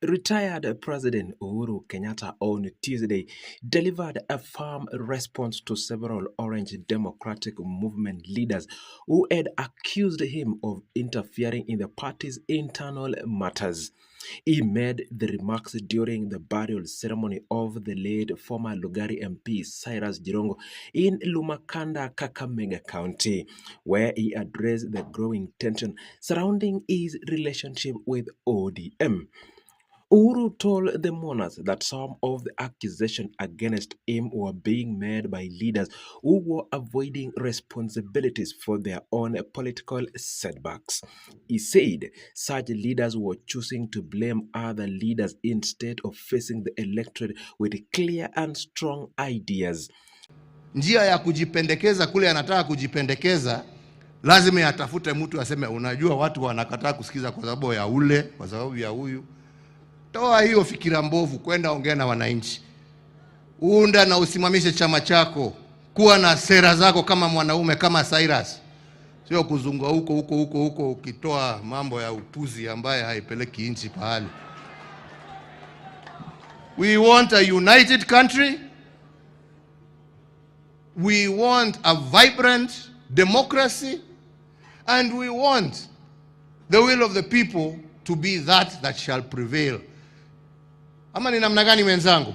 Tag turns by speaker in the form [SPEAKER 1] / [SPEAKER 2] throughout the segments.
[SPEAKER 1] Retired President Uhuru Kenyatta on Tuesday delivered a firm response to several Orange Democratic Movement leaders who had accused him of interfering in the party's internal matters. He made the remarks during the burial ceremony of the late former Lugari MP Cyrus Jirongo in Lumakanda, Kakamega County, where he addressed the growing tension surrounding his relationship with ODM. Uhuru told the mourners that some of the accusations against him were being made by leaders who were avoiding responsibilities for their own political setbacks. He said such leaders were choosing to blame other leaders instead of facing the electorate with clear and strong ideas.
[SPEAKER 2] Njia ya kujipendekeza kule anataka kujipendekeza, lazima atafute mtu aseme, unajua watu wanakataa kusikiza kwa sababu ya ule, kwa sababu ya huyu. Toa hiyo fikira mbovu, kwenda ongea na wananchi. Unda na usimamishe chama chako. Kuwa na sera zako kama mwanaume, kama Cyrus. Sio kuzunga huko ukitoa mambo ya upuzi ambaye haipeleki nchi pahali. We want a united country. We want a vibrant democracy. And we want the will of the people to be that shall prevail. Ama ni namna gani wenzangu?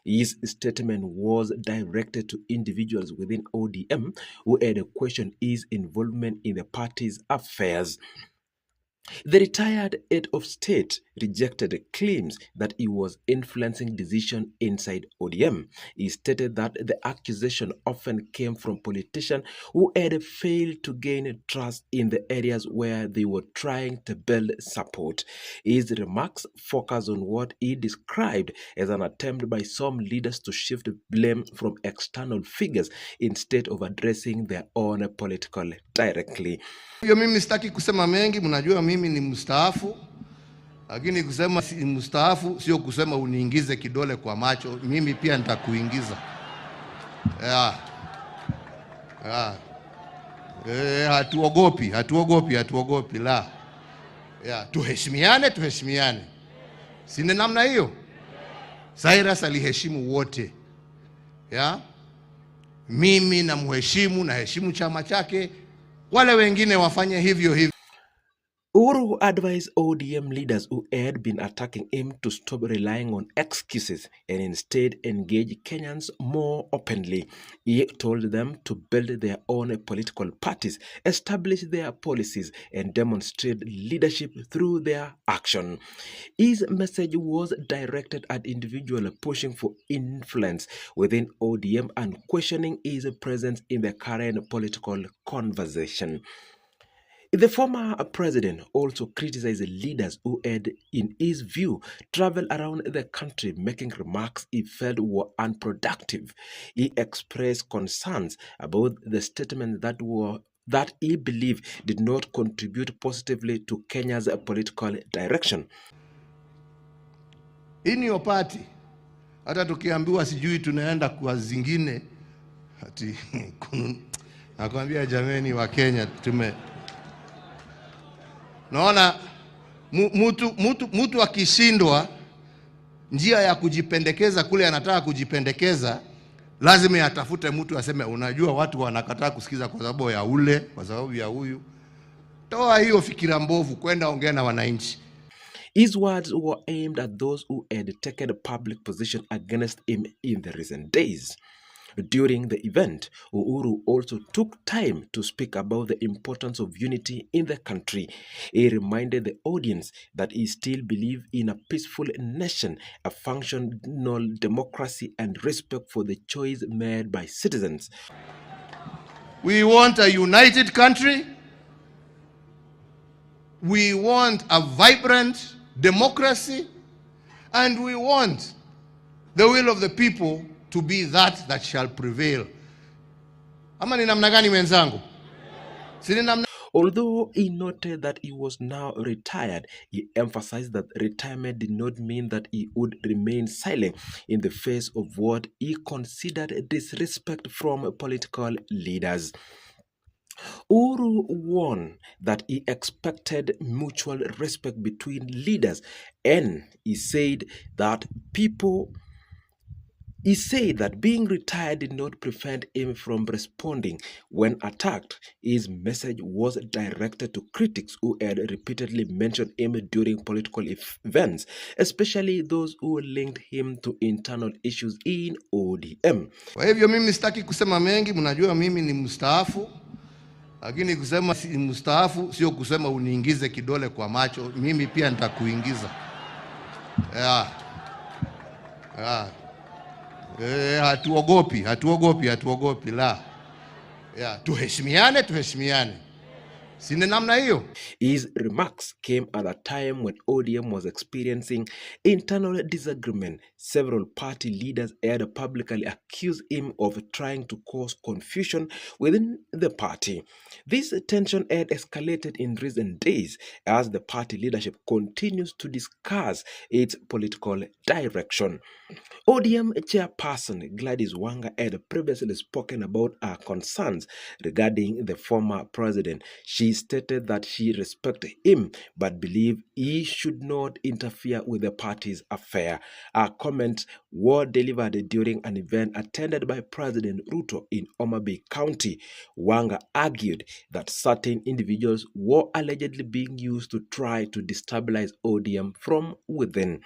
[SPEAKER 1] His statement was directed to individuals within ODM who had questioned his involvement in the party's affairs. The retired head of state rejected claims that he was influencing decisions inside ODM. He stated that the accusation often came from politicians who had failed to gain trust in the areas where they were trying to build support. His remarks focused on what he described as an attempt by some leaders to shift blame from external figures instead of addressing their own political directly.
[SPEAKER 2] Mimi sitaki kusema mengi, mnajua mimi ni mstaafu. Lakini kusema si mstaafu sio kusema uniingize kidole kwa macho, mimi pia nitakuingiza. Hatuogopi la. Tuheshimiane. Sina namna hiyo. Cyrus aliheshimu wote. Mimi na heshimu chama chake. Wale wengine wafanye hivyo.
[SPEAKER 1] Uhuru advised ODM leaders who had been attacking him to stop relying on excuses and instead engage Kenyans more openly. He told them to build their own political parties, establish their policies, and demonstrate leadership through their action. His message was directed at individuals pushing for influence within ODM and questioning his presence in the current political conversation. The former president also criticized leaders who had, in his view, traveled around the country making remarks he felt were unproductive. He expressed concerns about the statements that he believed did not contribute positively to Kenya's political direction.
[SPEAKER 2] In your party, hata tukiambiwa sijui tunaenda kwa zingine, ati nakwambia jameni wa Kenya naona mtu akishindwa njia ya kujipendekeza kule anataka kujipendekeza, lazima atafute mtu aseme, unajua watu wanakataa kusikiza kwa sababu ya ule, kwa sababu ya huyu. Toa hiyo fikira mbovu, kwenda ongea na wananchi.
[SPEAKER 1] His words were aimed at those who had taken a public position against him in the recent days. During the event, Uhuru also took time to speak about the importance of unity in the country. He reminded the audience that he still believes in a peaceful nation, a functional democracy, and respect for the choice made by citizens.
[SPEAKER 2] We want a united country. We want a vibrant democracy. And we want the will of the people to be that shall prevail. Ama ni namna gani wenzangu?
[SPEAKER 1] Although he noted that he was now retired, he emphasized that retirement did not mean that he would remain silent in the face of what he considered disrespect from political leaders. Uhuru warned that he expected mutual respect between leaders, and he said that being retired did not prevent him from responding when attacked. His message was directed to critics who had repeatedly mentioned him during political events, especially those who linked him to internal issues in ODM.
[SPEAKER 2] Kwa hivyo mimi sitaki kusema mengi, mnajua mimi ni mstaafu, lakini kusema si mstaafu sio kusema uniingize kidole kwa macho, mimi pia nitakuingiza. Yeah. Yeah. Hatuogopi la. Yeah, tuheshimiane. Sina namna hiyo.
[SPEAKER 1] His remarks came at a time when ODM was experiencing internal disagreement. Several party leaders had publicly accused him of trying to cause confusion within the party. This tension had escalated in recent days as the party leadership continues to discuss its political direction. ODM chairperson Gladys WANGA had previously spoken about her concerns regarding the former president. She stated that she respected him but believed he should not interfere with the party's affair. Her comments were delivered during an event attended by President Ruto in Omabay County. WANGA argued that certain individuals were allegedly being used to try to destabilize ODM from within.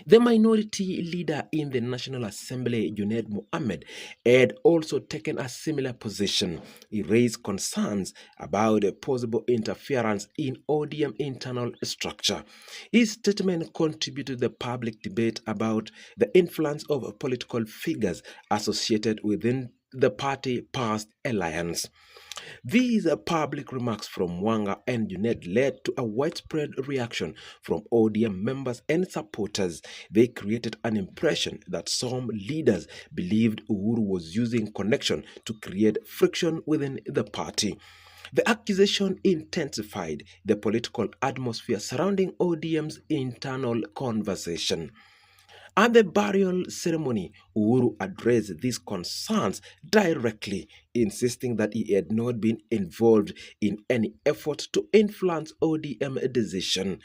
[SPEAKER 1] The minority leader in the National Assembly, JUNET MOHAMMED, had also taken a similar position. He raised concerns about possible interference in ODM internal structure. His statement contributed to the public debate about the influence of political figures associated within the party past alliance. These public remarks from WANGA and JUNET led to a widespread reaction from ODM members and supporters. They created an impression that some leaders believed Uhuru was using connection to create friction within the party. The accusation intensified the political atmosphere surrounding ODM's internal conversation. At the burial ceremony, Uhuru addressed these concerns directly, insisting that he had not been involved in any effort to influence ODM decision.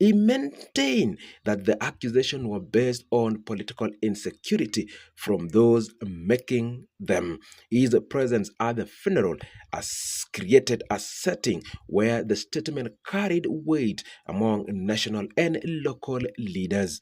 [SPEAKER 1] He maintained that the accusations were based on political insecurity from those making them. His presence at the funeral has created a setting where the statement carried weight among national and local leaders.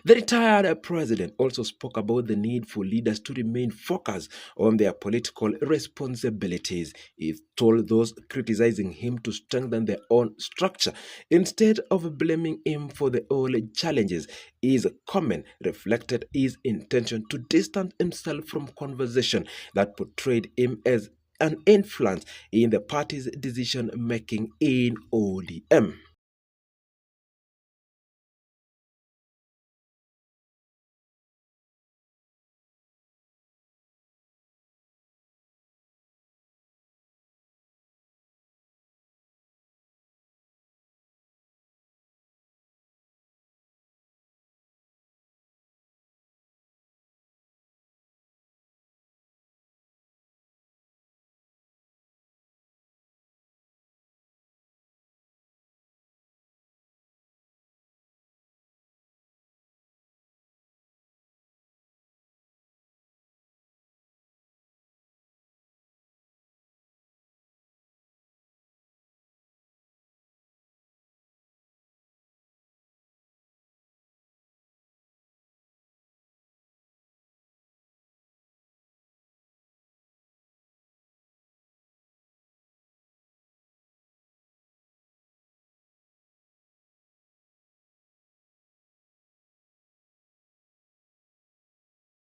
[SPEAKER 1] The retired president also spoke about the need for leaders to remain focused on their political responsibilities. He told those criticizing him to strengthen their own structure instead of blaming him for the old challenges. His comment reflected his intention to distance himself from conversation that portrayed him as an influence in the party's decision making in ODM.